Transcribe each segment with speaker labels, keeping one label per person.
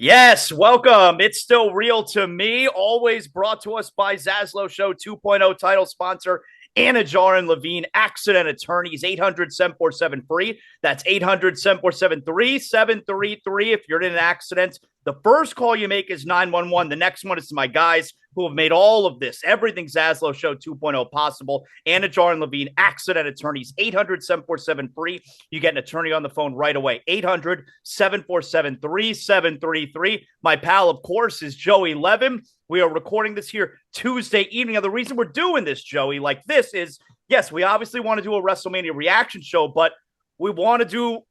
Speaker 1: Yes, welcome. It's still real to me. Always brought to us by Zaslow Show 2.0 title sponsor Anidjar and Levine, accident attorneys, 800-747-FREE. That's 800-747-3733 if you're in an accident. The first call you make is 911. The next one is to my guys who have made all of this, everything Zaslow Show 2.0 possible. Anidjar and Levine, accident attorneys, 800-747-FREE. You get an attorney on the phone right away, 800-747-3733. My pal, of course, is Joey Levine. We are recording this here Tuesday evening. Now, the reason we're doing this, Joey, like this is, yes, we obviously want to do a WrestleMania reaction show, but we want to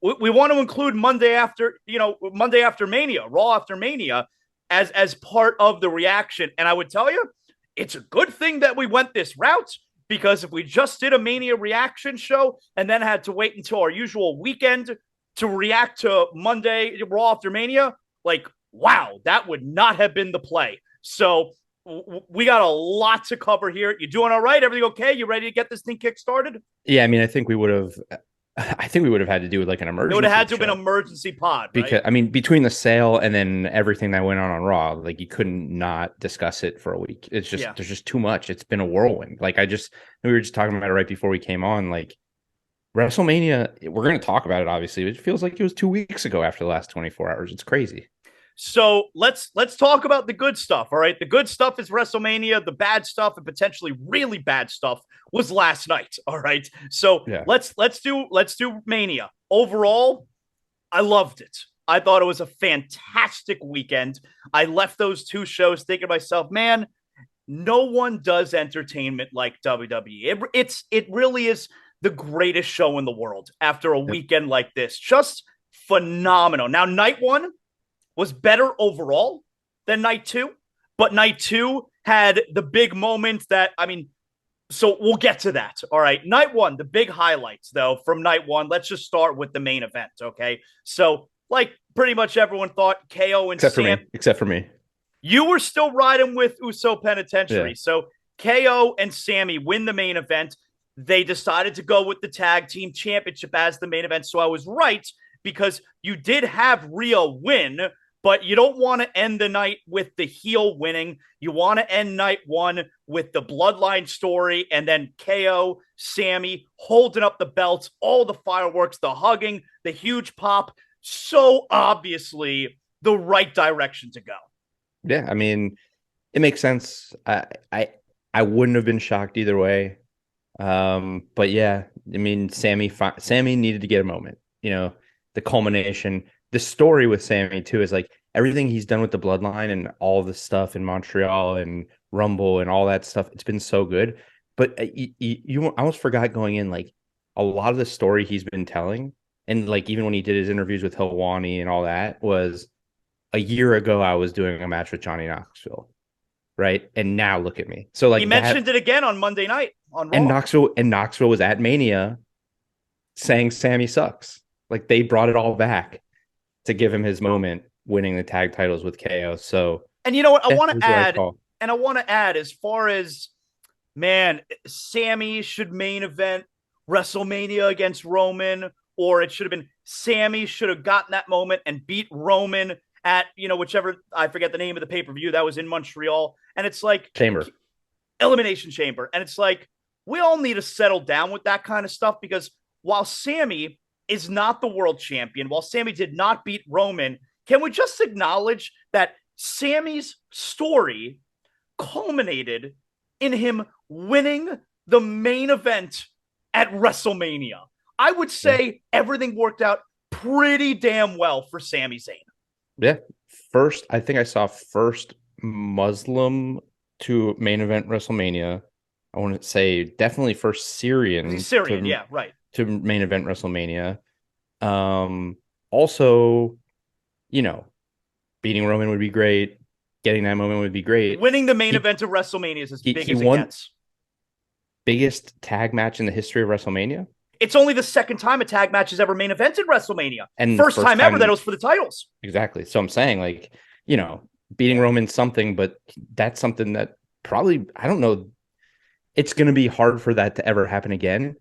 Speaker 1: include Monday after Mania, Raw after Mania, as part of the reaction. And I would tell you, it's a good thing that we went this route, because if we just did a Mania reaction show and then had to wait until our usual weekend to react to Monday Raw after Mania, like, wow, that would not have been the play. So we got a lot to cover here. You doing all right? Everything okay? You ready to get this thing kick-started?
Speaker 2: Yeah, I mean, I think we would have had to do like an emergency.
Speaker 1: It would have had to have been an emergency pod,
Speaker 2: because
Speaker 1: right?
Speaker 2: I mean, between the sale and then everything that went on Raw, like you couldn't not discuss it for a week. It's just There's just too much. It's been a whirlwind. Like we were just talking about it right before we came on. Like WrestleMania, we're going to talk about it. Obviously, it feels like it was 2 weeks ago after the last 24 hours. It's crazy.
Speaker 1: So let's talk about the good stuff. All right. The good stuff is WrestleMania. The bad stuff, and potentially really bad stuff, was last night. All right. So
Speaker 2: Yeah.
Speaker 1: let's do Mania. Overall, I loved it. I thought it was a fantastic weekend. I left those two shows thinking to myself, man, no one does entertainment like WWE. It really is the greatest show in the world after a weekend like this. Just phenomenal. Now, night one was better overall than night two, but night two had the big moment that, I mean, so we'll get to that. All right. Night one, the big highlights, though, from night one. Let's just start with the main event. Okay. So, like pretty much everyone thought, KO and
Speaker 2: Except for me.
Speaker 1: You were still riding with Uso Penitentiary.
Speaker 2: Yeah.
Speaker 1: So KO and Sammy win the main event. They decided to go with the tag team championship as the main event. So I was right, because you did have Rhea win, but you don't want to end the night with the heel winning. You want to end night one with the bloodline story, and then KO, Sammy holding up the belts, all the fireworks, the hugging, the huge pop. So obviously the right direction to go.
Speaker 2: Yeah, I mean, it makes sense. I wouldn't have been shocked either way. But yeah, I mean, Sammy needed to get a moment. The culmination. The story with Sammy too is like everything he's done with the bloodline and all the stuff in Montreal and Rumble and all that stuff. It's been so good. But you almost forgot going in, like a lot of the story he's been telling, and like even when he did his interviews with Helwani and all that, was a year ago I was doing a match with Johnny Knoxville, right? And now look at me. So like
Speaker 1: he mentioned it again on Monday night on Raw.
Speaker 2: And Knoxville was at Mania saying Sammy sucks. Like they brought it all back to give him his moment winning the tag titles with KO. So,
Speaker 1: and you know what? I want to add, as far as, man, Sammy should main event WrestleMania against Roman, or it should have been Sammy should have gotten that moment and beat Roman at, whichever, I forget the name of the pay-per-view that was in Montreal. And it's like Elimination Chamber. And it's like, we all need to settle down with that kind of stuff, because while Sammy is not the world champion, while Sammy did not beat Roman, can we just acknowledge that Sammy's story culminated in him winning the main event at WrestleMania? I would say everything worked out pretty damn well for Sami Zayn.
Speaker 2: Yeah. I think I saw first Muslim to main event WrestleMania. I want to say definitely first Syrian.
Speaker 1: Yeah, right.
Speaker 2: To main event WrestleMania. Also, beating Roman would be great. Getting that moment would be great.
Speaker 1: Winning the main event of WrestleMania is as big as it gets.
Speaker 2: Biggest tag match in the history of WrestleMania.
Speaker 1: It's only the second time a tag match has ever main evented WrestleMania. And first time ever that it was for the titles.
Speaker 2: Exactly. So I'm saying, like, beating Roman's something, but that's something that probably, I don't know, it's going to be hard for that to ever happen again,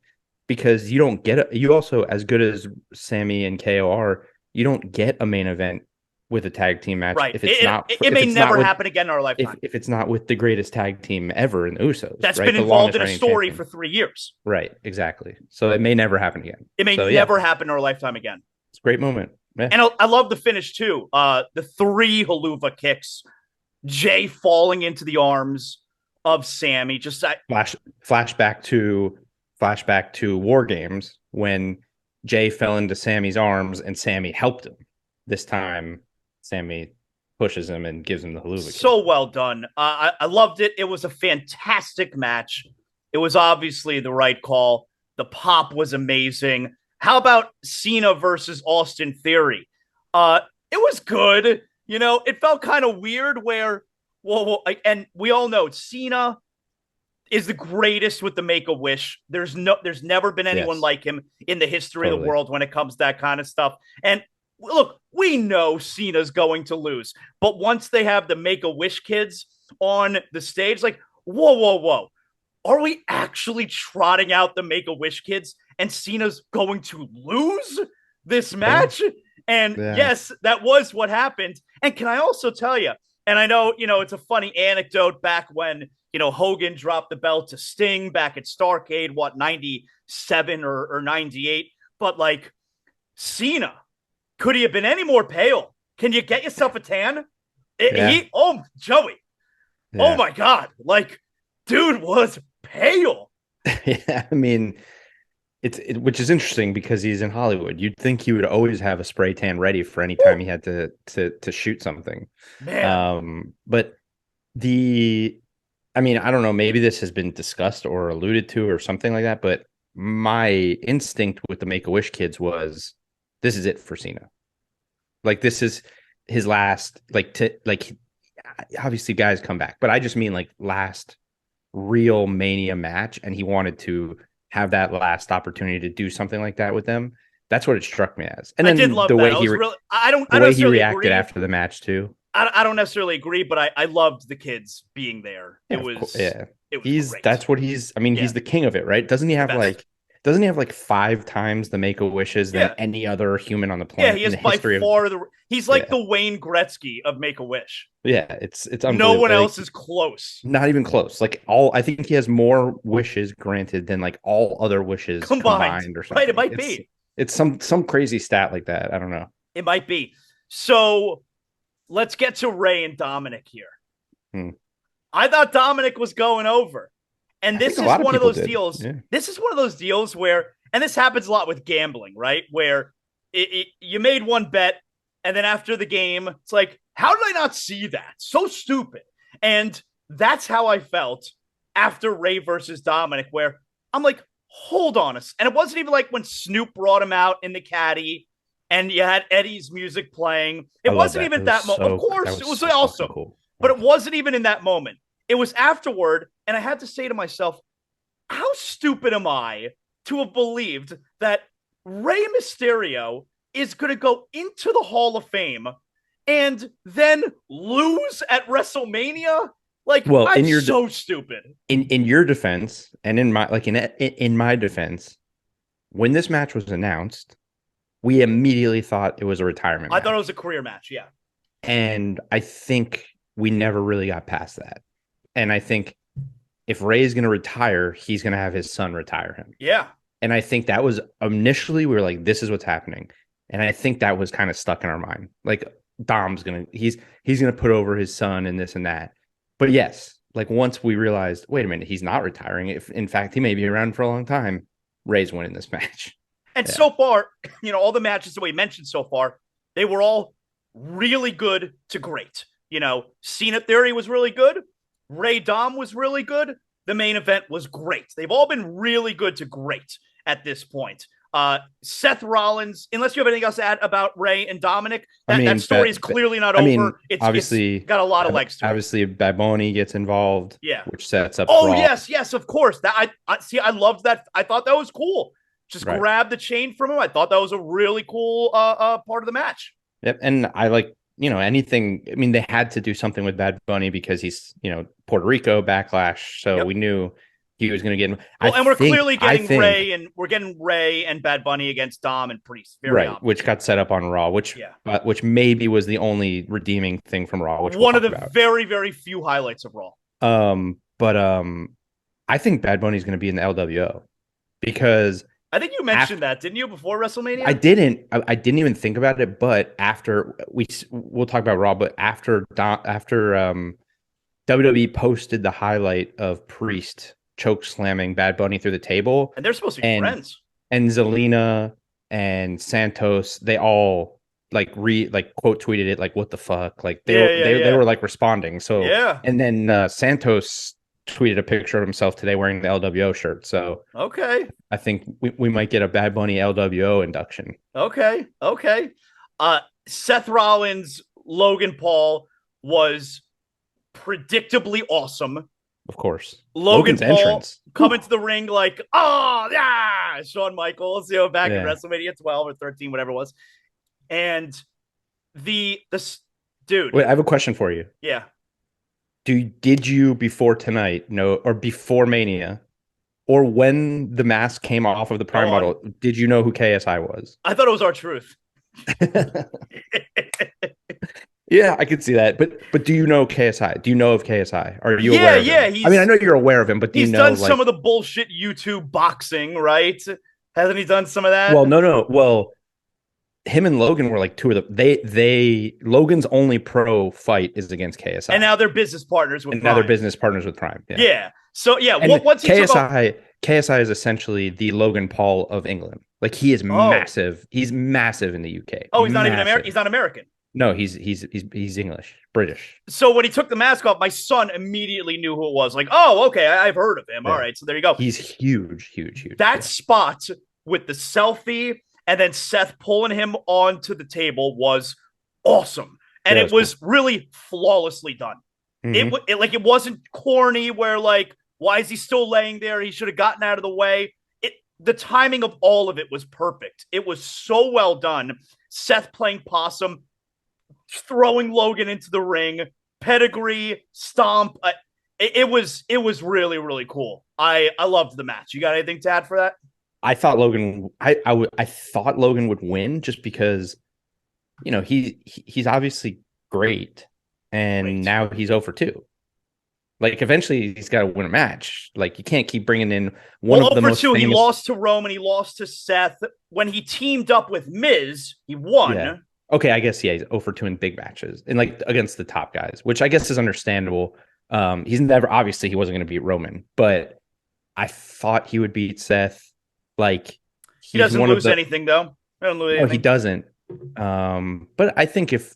Speaker 2: because you don't get you also, as good as Sammy and KO are, you don't get a main event with a tag team match.
Speaker 1: Right.
Speaker 2: If it's not,
Speaker 1: it may never happen again in our lifetime.
Speaker 2: If it's not with the greatest tag team ever in the Usos,
Speaker 1: that's
Speaker 2: right?
Speaker 1: been
Speaker 2: The
Speaker 1: involved in a
Speaker 2: reigning
Speaker 1: story
Speaker 2: champion.
Speaker 1: for 3 years.
Speaker 2: Right. Exactly. So it may never happen again.
Speaker 1: It may never happen in our lifetime again.
Speaker 2: It's a great moment. Yeah.
Speaker 1: And I love the finish too. The 3 haluva kicks, Jay falling into the arms of Sammy. Just
Speaker 2: flashback to War Games when Jay fell into Sammy's arms and Sammy helped him. This time, Sammy pushes him and gives him the haluva.
Speaker 1: So well done. I loved it. It was a fantastic match. It was obviously the right call. The pop was amazing. How about Cena versus Austin Theory? It was good. You know, it felt kind of weird where, well, and we all know Cena is the greatest with the Make-A-Wish. There's never been anyone like him in the history of the world when it comes to that kind of stuff. And look, we know Cena's going to lose, but once they have the Make-A-Wish kids on the stage, like, whoa. Are we actually trotting out the Make-A-Wish kids and Cena's going to lose this match? And yes, that was what happened. And can I also tell you, and I know, it's a funny anecdote back when, Hogan dropped the belt to Sting back at Starrcade, 97 or 98. But like Cena, could he have been any more pale? Can you get yourself a tan? Joey. Yeah. Oh my God. Like, dude was pale.
Speaker 2: Yeah, I mean, which is interesting because he's in Hollywood. You'd think he would always have a spray tan ready for any time he had to shoot something.
Speaker 1: Man.
Speaker 2: But I don't know, maybe this has been discussed or alluded to or something like that, but my instinct with the Make-A-Wish kids was this is it for Cena. Like, this is his last, obviously guys come back, but I just mean like last real Mania match, and he wanted to have that last opportunity to do something like that with them. That's what it struck me as. And then
Speaker 1: I did love
Speaker 2: the
Speaker 1: that.
Speaker 2: way
Speaker 1: I way
Speaker 2: he reacted after the match too.
Speaker 1: I don't necessarily agree, but I loved the kids being there. It was great.
Speaker 2: That's what he's. I mean, he's the king of it, right? Doesn't he have like 5 times the Make-A-Wishes than any other human on the planet?
Speaker 1: Yeah, he is by far he's like the Wayne Gretzky of Make-A-Wish.
Speaker 2: Yeah, it's unbelievable.
Speaker 1: No one else is close.
Speaker 2: Not even close. Like I think he has more wishes granted than like all other wishes combined or something.
Speaker 1: Right, it might be.
Speaker 2: It's some crazy stat like that. I don't know.
Speaker 1: It might be. So let's get to Ray and Dominic here. I thought Dominic was going over. And this is one of those deals. Yeah. This is one of those deals where, and this happens a lot with gambling, right? Where you made one bet, and then after the game, it's like, how did I not see that? So stupid. And that's how I felt after Ray versus Dominic, where I'm like, hold on us. And it wasn't even like when Snoop brought him out in the caddy and you had Eddie's music playing. It wasn't even that moment. Of course, it was awesome. Cool. But it wasn't even in that moment. It was afterward, and I had to say to myself, how stupid am I to have believed that Rey Mysterio is going to go into the Hall of Fame and then lose at WrestleMania? Like, well, I'm so stupid.
Speaker 2: In your defense, and in my defense, when this match was announced, we immediately thought it was a retirement match.
Speaker 1: I thought it was a career match, yeah.
Speaker 2: And I think we never really got past that. And I think if Ray is going to retire, he's going to have his son retire him.
Speaker 1: Yeah.
Speaker 2: And I think that was initially, we were like, this is what's happening. And I think that was kind of stuck in our mind. Like, Dom's he's going to put over his son and this and that. But yes, like once we realized, wait a minute, he's not retiring. If in fact, he may be around for a long time, Ray's winning this match.
Speaker 1: And so far, all the matches that we mentioned so far, they were all really good to great. Cena Theory was really good. Ray Dom was really good. The main event was great. They've all been really good to great at this point. Seth Rollins, unless you have anything else to add about Ray and Dominic, that story is clearly not over. It's got a lot of legs to it.
Speaker 2: Obviously, Bad Bunny gets involved, which sets up.
Speaker 1: Oh, Raw. Yes, of course. That I loved that. I thought that was cool. Just grab the chain from him. I thought that was a really cool part of the match.
Speaker 2: Yep, and I like anything. I mean, they had to do something with Bad Bunny because he's Puerto Rico backlash, so we knew he was going to get him.
Speaker 1: Well, and we're clearly getting Ray and Bad Bunny against Dom and Priest. Very obvious.
Speaker 2: Which got set up on Raw, which maybe was the only redeeming thing from Raw, which
Speaker 1: one of the very, very few highlights of Raw.
Speaker 2: But I think Bad Bunny's going to be in the LWO because
Speaker 1: I think you mentioned that, didn't you, before WrestleMania?
Speaker 2: I didn't. I didn't even think about it, but after we'll talk about Raw, but after WWE posted the highlight of Priest choke slamming Bad Bunny through the table,
Speaker 1: and they're supposed to be friends.
Speaker 2: And Zelina and Santos, they all quote tweeted it like, "What the fuck?" Like they were like responding. So and then Santos tweeted a picture of himself today wearing the LWO shirt. So I think we might get a Bad Bunny LWO induction.
Speaker 1: Okay. Seth Rollins, Logan Paul was predictably awesome.
Speaker 2: Of course.
Speaker 1: Logan's Paul entrance. Coming to the ring like, oh, yeah, Shawn Michaels, back in WrestleMania 12 or 13, whatever it was. And the dude.
Speaker 2: Wait, I have a question for you.
Speaker 1: Yeah.
Speaker 2: Did you before tonight or before Mania or when the mask came off of the Prime bottle, did you know who KSI was?
Speaker 1: I thought it was R-Truth.
Speaker 2: Yeah, I could see that. But do you know KSI? Do you know of KSI? Are you aware of him?
Speaker 1: I
Speaker 2: mean, I know you're aware of him, but do you know?
Speaker 1: He's done some of the bullshit YouTube boxing, right? Hasn't he done some of that?
Speaker 2: Well, no. Well, him and Logan were like two of the Logan's only pro fight is against KSI.
Speaker 1: And now they're business partners with
Speaker 2: Prime.
Speaker 1: Yeah. So
Speaker 2: once KSI is essentially the Logan Paul of England. Like he is massive. He's massive in the UK.
Speaker 1: Oh, he's not even American. He's not American.
Speaker 2: No, he's English, British.
Speaker 1: So when he took the mask off, my son immediately knew who it was. Like, oh, okay, I've heard of him. Yeah. All right, so there you go.
Speaker 2: He's huge.
Speaker 1: That spot with the selfie and then Seth pulling him onto the table was awesome, and it was really flawlessly done. Mm-hmm. It wasn't corny where like, why is he still laying there? He should have gotten out of the way. The timing of all of it was perfect. It was so well done. Seth playing possum, throwing Logan into the ring, pedigree, stomp. It was really, really cool. I loved the match. You got anything to add for that?
Speaker 2: I thought Logan. I thought Logan would win just because, he's obviously great, and now he's 0-2. Like eventually he's got to win a match. Like you can't keep bringing in one of the most.
Speaker 1: 0-2. He lost to Roman. He lost to Seth. When he teamed up with Miz, he won.
Speaker 2: Yeah. Okay, I guess he's 0-2 in big matches and like against the top guys, which I guess is understandable. He's never obviously he wasn't going to beat Roman, but I thought he would beat Seth. Like
Speaker 1: he doesn't lose anything though.
Speaker 2: No, he doesn't. But I think if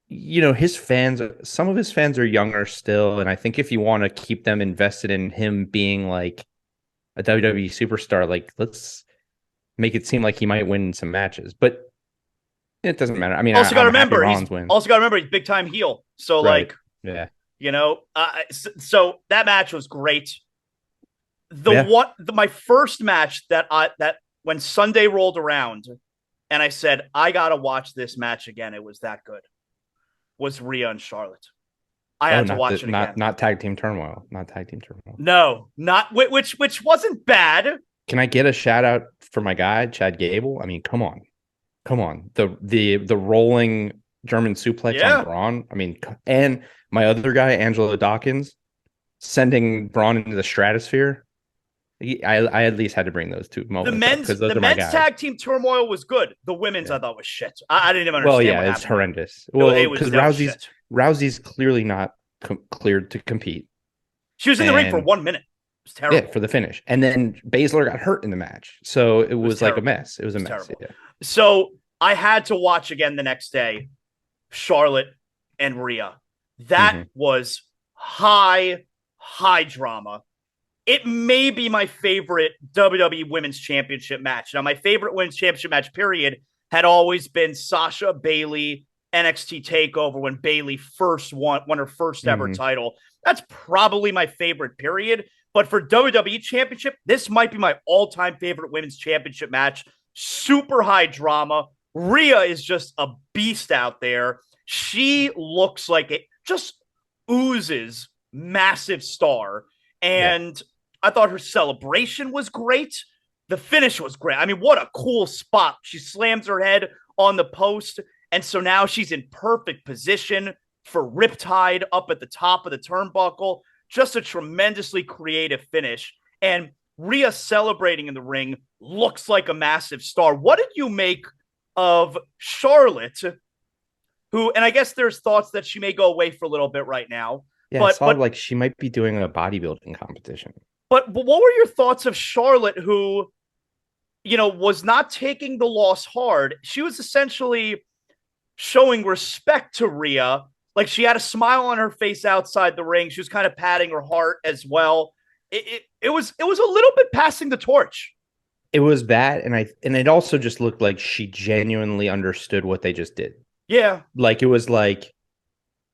Speaker 2: his fans, some of his fans are younger still, and I think if you want to keep them invested in him being like a WWE superstar, like let's make it seem like he might win some matches, but. It doesn't matter. I mean,
Speaker 1: also got to remember he's big time heel. So
Speaker 2: right.
Speaker 1: So that match was great. My first match that when Sunday rolled around and I said, I got to watch this match again. It was that good. Was Rhea and Charlotte. I had to watch it again.
Speaker 2: Not tag team turmoil.
Speaker 1: No, not which wasn't bad.
Speaker 2: Can I get a shout out for my guy, Chad Gable? I mean, come on. The rolling German suplex on Braun. I mean, and my other guy, Angelo Dawkins, sending Braun into the stratosphere. I at least had to bring those two moments.
Speaker 1: The men's tag team turmoil was good. The women's I thought was shit. I didn't even understand.
Speaker 2: Well, yeah, it's horrendous. Well, because Rousey's clearly not cleared to compete.
Speaker 1: She was in the ring for 1 minute. It was terrible.
Speaker 2: Yeah, for the finish, and then Baszler got hurt in the match, so it was like a mess. It was a mess. Yeah.
Speaker 1: So I had to watch again the next day, Charlotte and Rhea. That was high drama. It may be my favorite WWE Women's Championship match. Now, my favorite Women's Championship match, period, had always been Sasha Bayley NXT TakeOver when Bayley first won her first ever title. That's probably my favorite, period. But for WWE Championship, this might be my all-time favorite Women's Championship match. Super high drama. Rhea is just a beast out there. She looks like it just oozes massive star. And I thought her celebration was great. The finish was great. I mean, what a cool spot. She slams her head on the post. And so now she's in perfect position for Riptide up at the top of the turnbuckle. Just a tremendously creative finish. And Rhea celebrating in the ring looks like a massive star. What did you make of Charlotte, who, and I guess there's thoughts that she may go away for a little bit right now.
Speaker 2: Yeah, I saw like she might be doing a bodybuilding competition.
Speaker 1: But what were your thoughts of Charlotte, who, was not taking the loss hard? She was essentially showing respect to Rhea. Like, she had a smile on her face outside the ring. She was kind of patting her heart as well. It was a little bit passing the torch.
Speaker 2: It was that, and it also just looked like she genuinely understood what they just did.
Speaker 1: Yeah.
Speaker 2: Like, it was like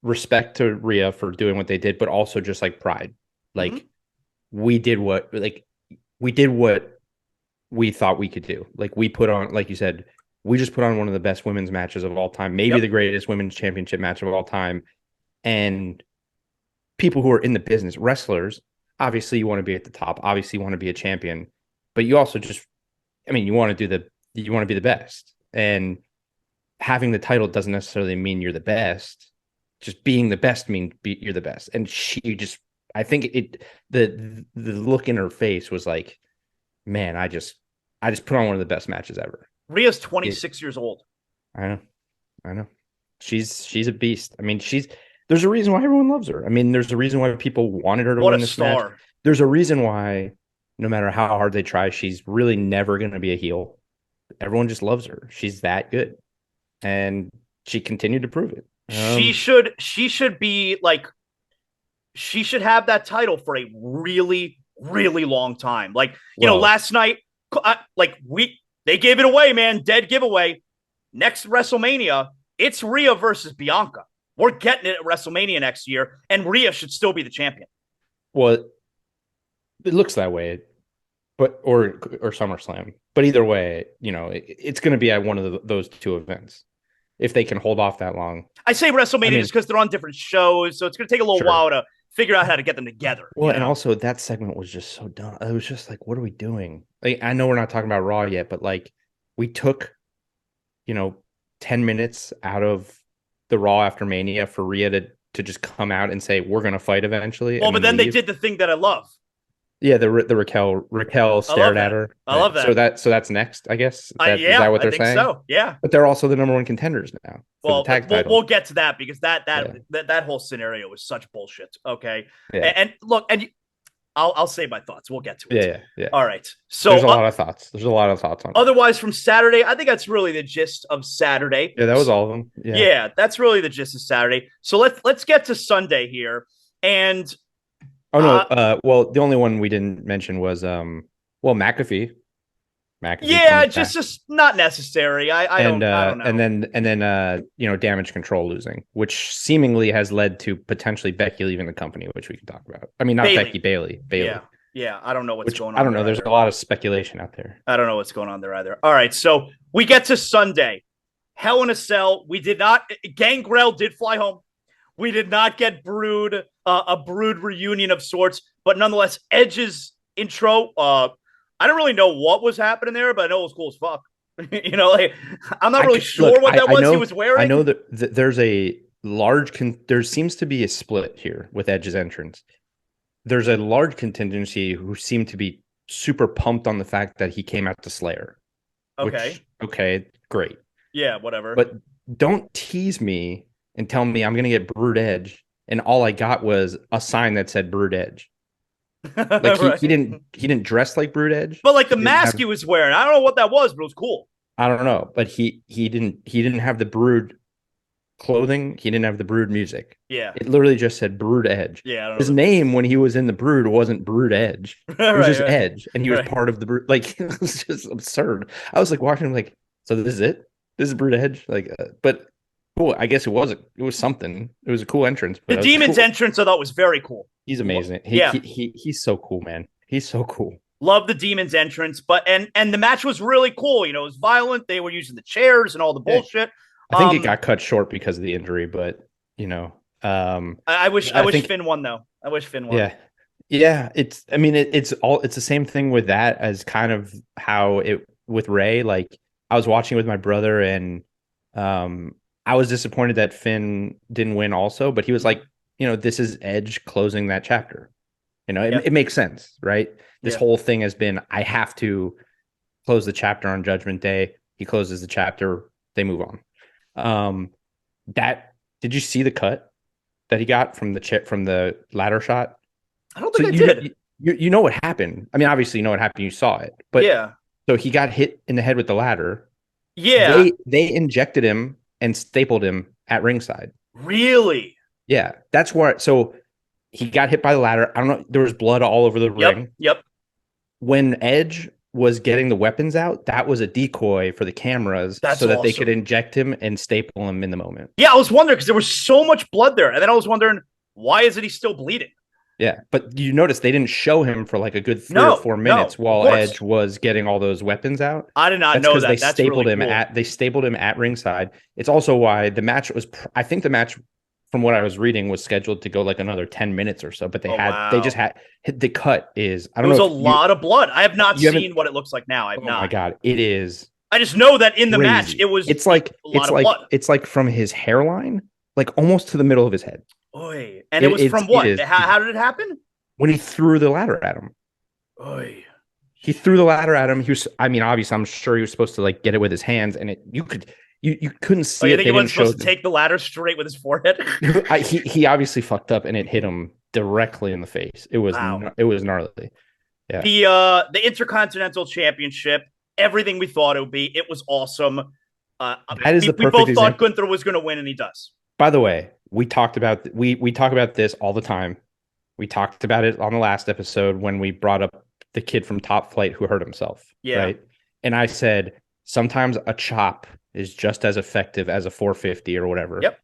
Speaker 2: respect to Rhea for doing what they did, but also just like pride. Like, we did what we thought we could do. Like, we put on, like you said, we just put on one of the best women's matches of all time, maybe the greatest women's championship match of all time. And people who are in the business, wrestlers, obviously you want to be at the top, obviously you want to be a champion, but you also just, you want to be the best. And having the title doesn't necessarily mean you're the best. Just being the best means you're the best. And she just, I think the look in her face was like, man, I just put on one of the best matches ever.
Speaker 1: Rhea's 26 years old.
Speaker 2: I know. She's a beast. There's a reason why everyone loves her. There's a reason why people wanted her to win this match. There's a reason why, no matter how hard they try, she's really never going to be a heel. Everyone just loves her. She's that good, and she continued to prove it.
Speaker 1: She should be like, she should have that title for a really, really long time. Like, last night, they gave it away, man. Dead giveaway. Next WrestleMania, it's Rhea versus Bianca. We're getting it at WrestleMania next year, and Rhea should still be the champion.
Speaker 2: Well, it looks that way, but or SummerSlam. But either way, it's going to be at one of those two events if they can hold off that long.
Speaker 1: I say WrestleMania just because they're on different shows, so it's going to take a little while to figure out how to get them together.
Speaker 2: Well, and also that segment was just so dumb. It was just like, what are we doing? Like, I know we're not talking about Raw yet, but like, we took, 10 minutes out of the Raw after Mania for Rhea to just come out and say, we're going to fight eventually.
Speaker 1: Well, but then they did the thing that I love.
Speaker 2: Yeah, the Raquel stared at her.
Speaker 1: I love that.
Speaker 2: So that's next, I guess. Is that what they're saying?
Speaker 1: So yeah,
Speaker 2: but they're also the number one contenders now.
Speaker 1: Well, we'll get to that because that whole scenario was such bullshit. Okay, and look, and I'll say my thoughts. We'll get to
Speaker 2: it. Yeah.
Speaker 1: All right. So
Speaker 2: there's a lot of thoughts. There's a lot of thoughts on it.
Speaker 1: Otherwise, from Saturday, I think that's really the gist of Saturday.
Speaker 2: Yeah, that was all of them.
Speaker 1: Yeah, that's really the gist of Saturday. So let's get to Sunday here. And
Speaker 2: well, the only one we didn't mention was McAfee.
Speaker 1: Yeah, just not necessary. I don't know.
Speaker 2: And then Damage Control losing, which seemingly has led to potentially Becky leaving the company, which we can talk about. Not Becky, Bailey.
Speaker 1: Yeah. I don't know what's going on.
Speaker 2: I don't know. There's a lot of speculation out there.
Speaker 1: I don't know what's going on there either. All right, so we get to Sunday. Hell in a Cell. We did not. Gangrel did fly home. We did not get Brood, a Brood reunion of sorts, but nonetheless, Edge's intro. I don't really know what was happening there, but I know it was cool as fuck. I'm not really sure what that was he was wearing.
Speaker 2: I know that there's a large there seems to be a split here with Edge's entrance. There's a large contingency who seem to be super pumped on the fact that he came out to Slayer. Okay, great.
Speaker 1: Yeah, whatever.
Speaker 2: But don't tease me and tell me I'm going to get Brood Edge, and all I got was a sign that said Brood Edge. Like he didn't dress like Brood Edge,
Speaker 1: but like the mask he was wearing, I don't know what that was, but it was cool.
Speaker 2: I don't know, but he didn't have the Brood clothing. He didn't have the Brood music.
Speaker 1: Yeah,
Speaker 2: it literally just said Brood Edge.
Speaker 1: Yeah, I don't know.
Speaker 2: His name when he was in the Brood wasn't Brood Edge. It was just Edge, and he was part of the Brood. Like, it was just absurd. I was like watching him, like, so this is it. This is Brood Edge. Like, but cool. I guess it was something. It was a cool entrance.
Speaker 1: The Demon's entrance I thought was very cool.
Speaker 2: He's amazing. He's so cool, man. He's so cool.
Speaker 1: Love the Demon's entrance, but and the match was really cool. It was violent. They were using the chairs and all the bullshit.
Speaker 2: I think it got cut short because of the injury, but I wish
Speaker 1: Finn won though. I wish Finn won.
Speaker 2: Yeah, it's the same thing with that as kind of how it with Ray. Like I was watching with my brother and I was disappointed that Finn didn't win also, but he was like, this is Edge closing that chapter. It makes sense, right? This whole thing has been I have to close the chapter on Judgment Day. He closes the chapter, they move on. That did you see the cut that he got from the ladder shot?
Speaker 1: I don't think I did.
Speaker 2: You know what happened. I mean, obviously, you know what happened. You saw it, but so he got hit in the head with the ladder.
Speaker 1: Yeah,
Speaker 2: they injected him and stapled him at ringside.
Speaker 1: Really?
Speaker 2: Yeah, that's where. So he got hit by the ladder. I don't know. There was blood all over the ring.
Speaker 1: Yep.
Speaker 2: When Edge was getting the weapons out, that was a decoy for the cameras so that they could inject him and staple him in the moment.
Speaker 1: Yeah, I was wondering because there was so much blood there, and then I was wondering why isn't he still bleeding?
Speaker 2: Yeah, but you notice they didn't show him for like a good 3 or 4 minutes while Edge was getting all those weapons out.
Speaker 1: I did not know that.
Speaker 2: They stapled him at ringside. It's also why the match was. I think the match, from what I was reading, was scheduled to go like another 10 minutes or so. But they just had the cut is. I don't know. It was
Speaker 1: a lot of blood. I have not seen what it looks like now. I have not.
Speaker 2: Oh my god, it is.
Speaker 1: I just know that in the match it was.
Speaker 2: It's like it's like from his hairline, like almost to the middle of his head.
Speaker 1: Oy. And it was from what? How did it happen?
Speaker 2: When he threw the ladder at him.
Speaker 1: Oy.
Speaker 2: He threw the ladder at him. Obviously, I'm sure he was supposed to like get it with his hands, and you couldn't see it.
Speaker 1: You think he wasn't supposed to take the ladder straight with his forehead?
Speaker 2: He obviously fucked up, and it hit him directly in the face. It was gnarly.
Speaker 1: Yeah. The Intercontinental Championship, everything we thought it would be. It was awesome.
Speaker 2: That is the perfect
Speaker 1: example. We both thought Gunther was going to win, and he does.
Speaker 2: By the way, we talk about this all the time. We talked about it on the last episode when we brought up the kid from Top Flight who hurt himself.
Speaker 1: Yeah.
Speaker 2: Right. And I said sometimes a chop is just as effective as a 450 or whatever.
Speaker 1: Yep.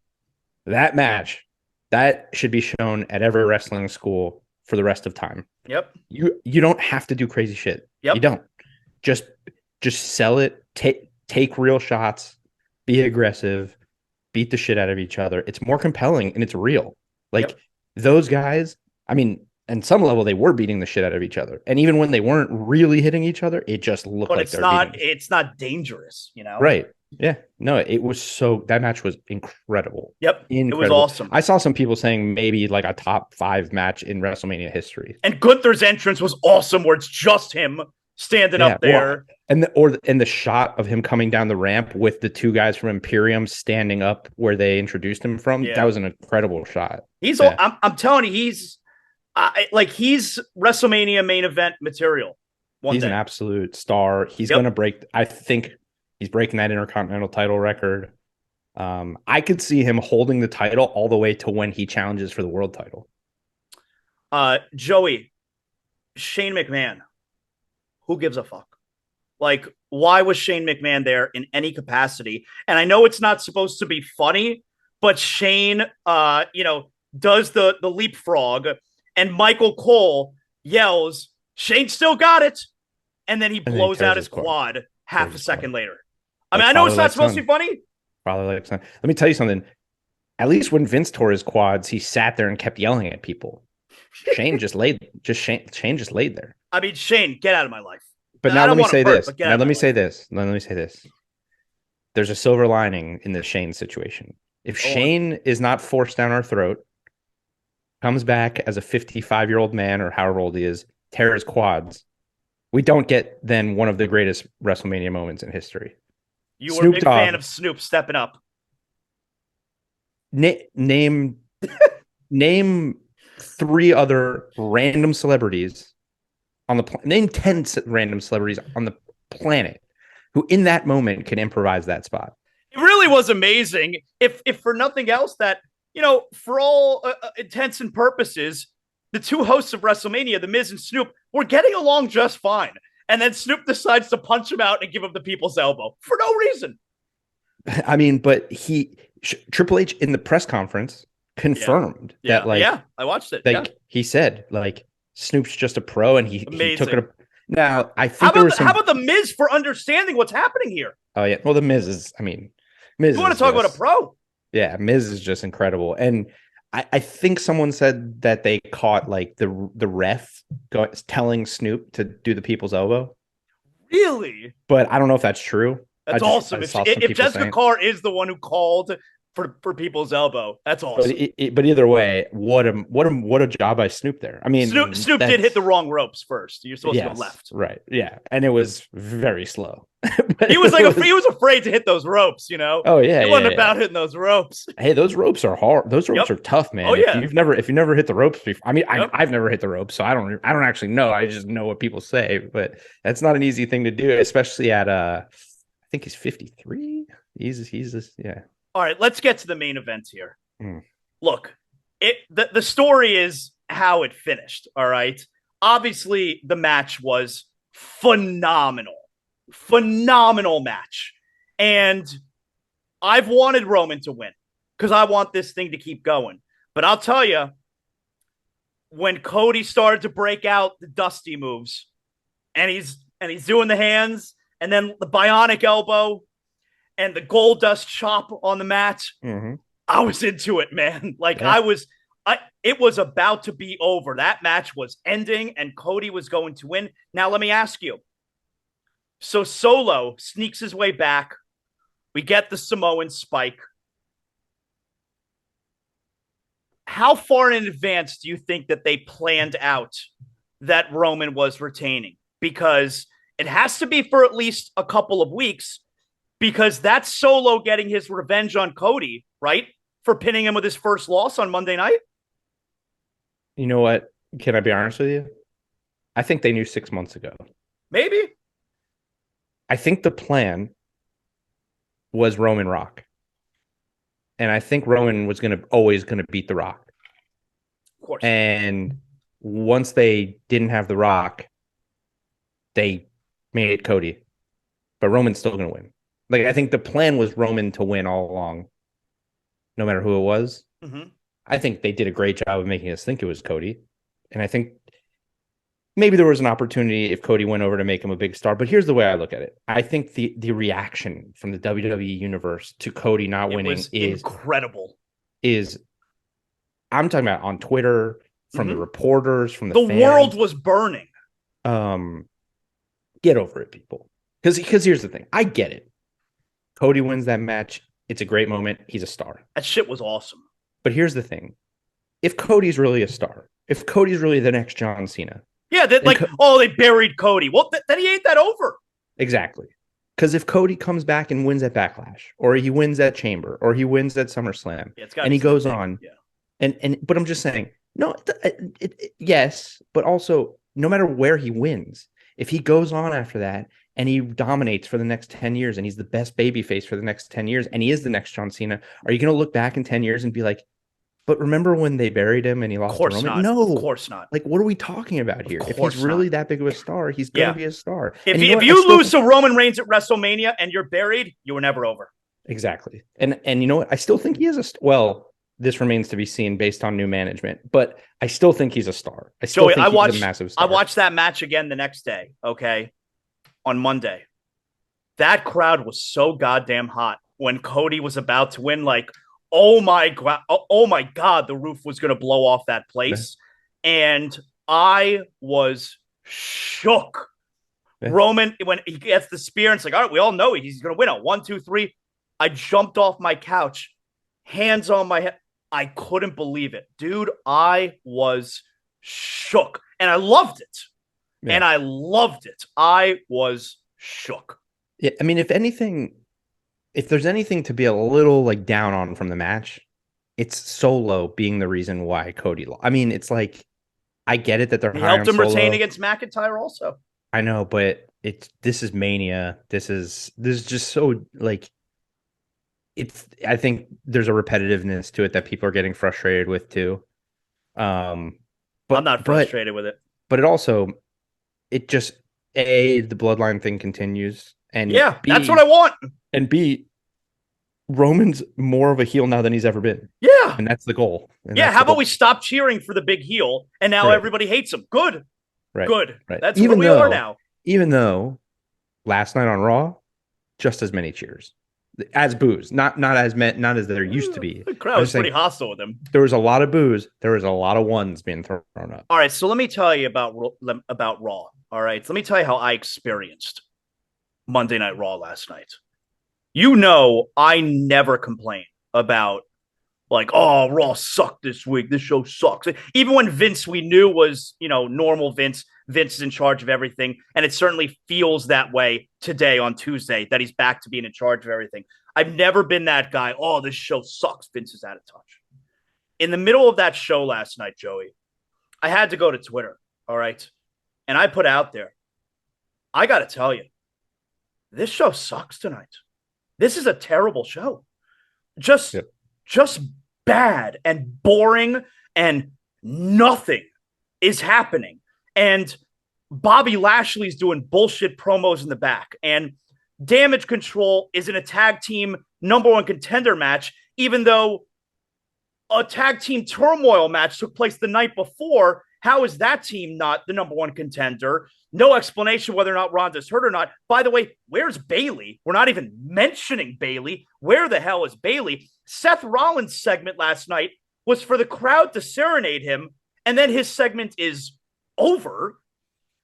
Speaker 2: That match, that should be shown at every wrestling school for the rest of time.
Speaker 1: Yep.
Speaker 2: You don't have to do crazy shit.
Speaker 1: Yep.
Speaker 2: You don't. Just sell it. Take real shots. Be aggressive. Beat the shit out of each other. It's more compelling and it's real. Like those guys, I mean, on some level, they were beating the shit out of each other. And even when they weren't really hitting each other, it just looked like
Speaker 1: it's not dangerous,
Speaker 2: Right. Yeah. No, that match was incredible.
Speaker 1: Yep. Incredible. It was awesome.
Speaker 2: I saw some people saying maybe like a top 5 match in WrestleMania history.
Speaker 1: And Gunther's entrance was awesome where it's just him standing up there.
Speaker 2: Well, and the shot of him coming down the ramp with the 2 guys from Imperium standing up where they introduced him from. That was an incredible shot.
Speaker 1: I'm telling you, he's WrestleMania main event material.
Speaker 2: He's an absolute star. He's going to break. I think he's breaking that Intercontinental title record. I could see him holding the title all the way to when he challenges for the world title.
Speaker 1: Joey, Shane McMahon. Who gives a fuck? Like, why was Shane McMahon there in any capacity? And I know it's not supposed to be funny, but Shane, does the leapfrog, and Michael Cole yells, "Shane still got it," and then he blows out his quad half a second later. I mean, I know it's not supposed to be funny.
Speaker 2: Probably like let me tell you something. At least when Vince tore his quads, he sat there and kept yelling at people. Shane just laid there.
Speaker 1: I mean, Shane, get out of my life.
Speaker 2: But now let me say this. Let me say this. There's a silver lining in the Shane situation. If Shane is not forced down our throat, comes back as a 55-year-old man or however old he is, tears his quads, we don't get then one of the greatest WrestleMania moments in history.
Speaker 1: You were a big fan of Snoop stepping up.
Speaker 2: Name 3 other random celebrities on the planet. Name 10 random celebrities on the planet who in that moment can improvise that spot.
Speaker 1: It really was amazing. If for nothing else, that, for all intents and purposes, the 2 hosts of WrestleMania, The Miz and Snoop, were getting along just fine. And then Snoop decides to punch him out and give him the people's elbow for no reason.
Speaker 2: I mean, but Triple H in the press conference confirmed that, like,
Speaker 1: I watched it.
Speaker 2: Like he said, like, Snoop's just a pro, and he took it. Now, I think
Speaker 1: how about the Miz for understanding what's happening here?
Speaker 2: Oh yeah, well, the Miz is. I mean, Miz.
Speaker 1: You want to talk about a pro?
Speaker 2: Yeah, Miz is just incredible, and I think someone said that they caught like the ref telling Snoop to do the people's elbow.
Speaker 1: Really?
Speaker 2: But I don't know if that's true.
Speaker 1: That's
Speaker 2: I
Speaker 1: awesome.
Speaker 2: saw some
Speaker 1: If
Speaker 2: people
Speaker 1: Jessica
Speaker 2: saying.
Speaker 1: Carr is the one who called for people's elbow, that's awesome.
Speaker 2: But either way, what a job by Snoop there. I mean,
Speaker 1: Snoop did hit the wrong ropes first. You're supposed to go left.
Speaker 2: Right. Yeah. And it was very slow.
Speaker 1: He was he was afraid to hit those ropes, you know?
Speaker 2: Oh yeah.
Speaker 1: He wasn't about hitting those ropes.
Speaker 2: Hey, those ropes are hard. Those ropes are tough, man.
Speaker 1: Oh yeah.
Speaker 2: If you never hit the ropes before, I mean, I've never hit the ropes, so I don't actually know. I just know what people say, but that's not an easy thing to do, especially at I think he's 53. He's yeah.
Speaker 1: All right, let's get to the main event here.
Speaker 2: Mm.
Speaker 1: Look, the story is how it finished. All right. Obviously, the match was phenomenal match. And I've wanted Roman to win because I want this thing to keep going. But I'll tell you, when Cody started to break out the Dusty moves and he's doing the hands and then the bionic elbow and the gold dust chop on the mat, I was into it, man. Like it was about to be over. That match was ending and Cody was going to win. Now, let me ask you. So Solo sneaks his way back. We get the Samoan spike. How far in advance do you think that they planned out that Roman was retaining? Because it has to be for at least a couple of weeks, because that's Solo getting his revenge on Cody, right? For pinning him with his first loss on Monday night.
Speaker 2: You know what? Can I be honest with you? I think they knew 6 months ago.
Speaker 1: Maybe.
Speaker 2: I think the plan was Roman Rock. And I think Roman was always going to beat The Rock.
Speaker 1: Of course.
Speaker 2: And once they didn't have The Rock, they made it Cody. But Roman's still going to win. Like, I think the plan was Roman to win all along, no matter who it was. I think they did a great job of making us think it was Cody. And I think maybe there was an opportunity if Cody went over to make him a big star. But here's the way I look at it. I think the reaction from the WWE universe to Cody not winning is
Speaker 1: incredible.
Speaker 2: I'm talking about on Twitter, from the reporters, from the fans.
Speaker 1: World was burning.
Speaker 2: Get over it, people. Because here's the thing. I get it. Cody wins that match. It's a great moment. He's a star.
Speaker 1: That shit was awesome.
Speaker 2: But here's the thing. If Cody's really a star, if Cody's really the next John Cena.
Speaker 1: Yeah, they buried Cody. Well, then he ain't that over.
Speaker 2: Exactly. Because if Cody comes back and wins at Backlash, or he wins at Chamber, or he wins at SummerSlam, and he goes on, but I'm just saying, no, yes, but also, no matter where he wins, if he goes on after that, and he dominates for the next 10 years, and he's the best babyface for the next 10 years, and he is the next John Cena, are you going to look back in 10 years and be like, but remember when they buried him and he lost to Roman?
Speaker 1: Not.
Speaker 2: No,
Speaker 1: of course not.
Speaker 2: Like, what are we talking about here? If he's really that big of a star, he's going to be a star.
Speaker 1: If you lose to Roman Reigns at WrestleMania and you're buried, you were never over.
Speaker 2: Exactly. And you know what? I still think he is a star. Well, this remains to be seen based on new management, but I still think he's a star. I still think he's a massive star.
Speaker 1: I watched that match again the next day, okay, on Monday. That crowd was so goddamn hot when Cody was about to win. Like, oh my God, the roof was going to blow off that place. Yeah. And I was shook. Yeah. Roman, when he gets the spear, and it's like, all right, we all know he's going to win it. 1, 2, 3. I jumped off my couch, hands on my head. I couldn't believe it. Dude, I was shook. And I loved it. Yeah. And I loved it. I was shook.
Speaker 2: Yeah, I mean, if there's anything to be a little like down on from the match, it's Solo being the reason why Cody lost. I mean, it's like, I get it that they're
Speaker 1: helped him retain against McIntyre also.
Speaker 2: I know, but this is Mania. This is just so like, I think there's a repetitiveness to it that people are getting frustrated with too. But I'm
Speaker 1: not frustrated with it.
Speaker 2: But it just the bloodline thing continues. And
Speaker 1: yeah, B, that's what I want.
Speaker 2: And B, Roman's more of a heel now than he's ever been.
Speaker 1: Yeah.
Speaker 2: And that's the goal.
Speaker 1: How about we stop cheering for the big heel and now everybody hates him? Good.
Speaker 2: Right.
Speaker 1: Good.
Speaker 2: Right.
Speaker 1: That's where we are now.
Speaker 2: Even though last night on Raw, just as many cheers. as booze, not as there used to be.
Speaker 1: The crowd was pretty hostile with him.
Speaker 2: There was a lot of booze. There was a lot of ones being thrown up.
Speaker 1: All right, so let me tell you about Raw. All right, so let me tell you how I experienced Monday Night Raw last night. You know, I never complain about like, oh, Raw sucked this week. This show sucks. Even when Vince, we knew was, normal Vince. Vince is in charge of everything. And it certainly feels that way today on Tuesday that he's back to being in charge of everything. I've never been that guy. Oh, this show sucks. Vince is out of touch. In the middle of that show last night, Joey, I had to go to Twitter. All right. And I put out there, I got to tell you, this show sucks tonight. This is a terrible show. Just bad and boring, and nothing is happening. And Bobby Lashley's doing bullshit promos in the back. And Damage Control is in a tag team #1 contender match, even though a tag team turmoil match took place the night before. How is that team not the #1 contender? No explanation whether or not Ronda's hurt or not. By the way, where's Bayley? We're not even mentioning Bayley. Where the hell is Bayley? Seth Rollins' segment last night was for the crowd to serenade him, and then his segment is over.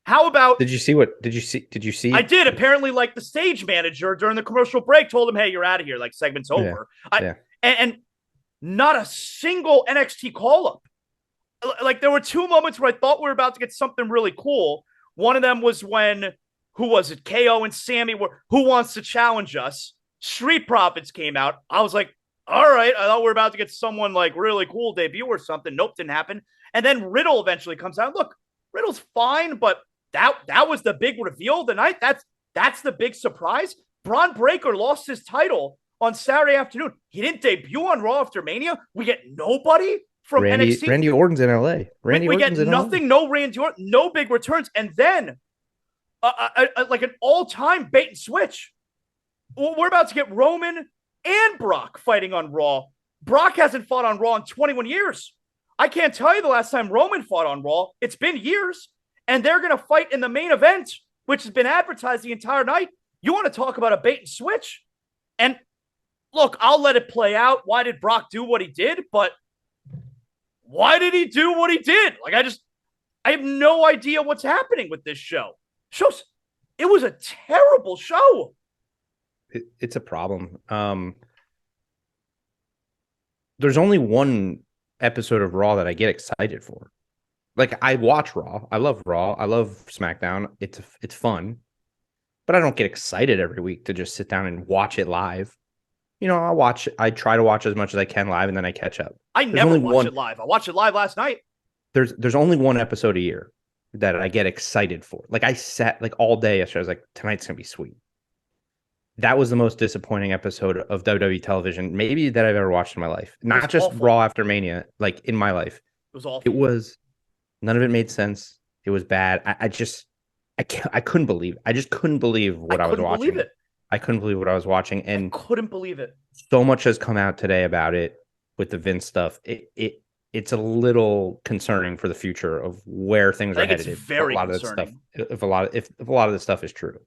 Speaker 1: How about... Did you see? I did. Apparently, like, the stage manager during the commercial break told him, hey, you're out of here. Like, segment's over. And not a single NXT call-up. Like, there were two moments where I thought we were about to get something really cool. One of them was when, who was it? KO and Sammy were, who wants to challenge us? Street Profits came out. I was like, all right, I thought we were about to get someone like really cool debut or something. Nope, didn't happen. And then Riddle eventually comes out. Look, Riddle's fine, but that was the big reveal of the night. That's the big surprise. Braun Breaker lost his title on Saturday afternoon. He didn't debut on Raw after Mania. We get nobody from NXT.
Speaker 2: Randy Orton's in LA.
Speaker 1: We get nothing, no Randy Orton, no big returns. And then like an all-time bait and switch. We're about to get Roman and Brock fighting on Raw. Brock hasn't fought on Raw in 21 years. I can't tell you the last time Roman fought on Raw. It's been years. And they're going to fight in the main event, which has been advertised the entire night. You want to talk about a bait and switch? And look, I'll let it play out. Why did Brock do what he did? But why did he do what he did? Like, I have no idea what's happening with this show. It was a terrible show.
Speaker 2: It's a problem. There's only one episode of Raw that I get excited for. Like, I watch Raw. I love Raw. I love SmackDown. It's fun. But I don't get excited every week to just sit down and watch it live. I try to watch as much as I can live, and then I catch up.
Speaker 1: I never watch it live. I watched it live last night.
Speaker 2: There's only one episode a year that I get excited for. Like, I sat like all day yesterday. I was like, tonight's gonna be sweet. That was the most disappointing episode of WWE television maybe that I've ever watched in my life. Not just awful. Raw after Mania, like in my life.
Speaker 1: It was awful.
Speaker 2: It was, none of it made sense. It was bad. I couldn't believe it. I just couldn't believe what I was watching. I couldn't believe what I was watching. And
Speaker 1: I couldn't believe it.
Speaker 2: So much has come out today about it with the Vince stuff. It's a little concerning for the future of where things are headed.
Speaker 1: It's very concerning.
Speaker 2: If a lot of this stuff is true.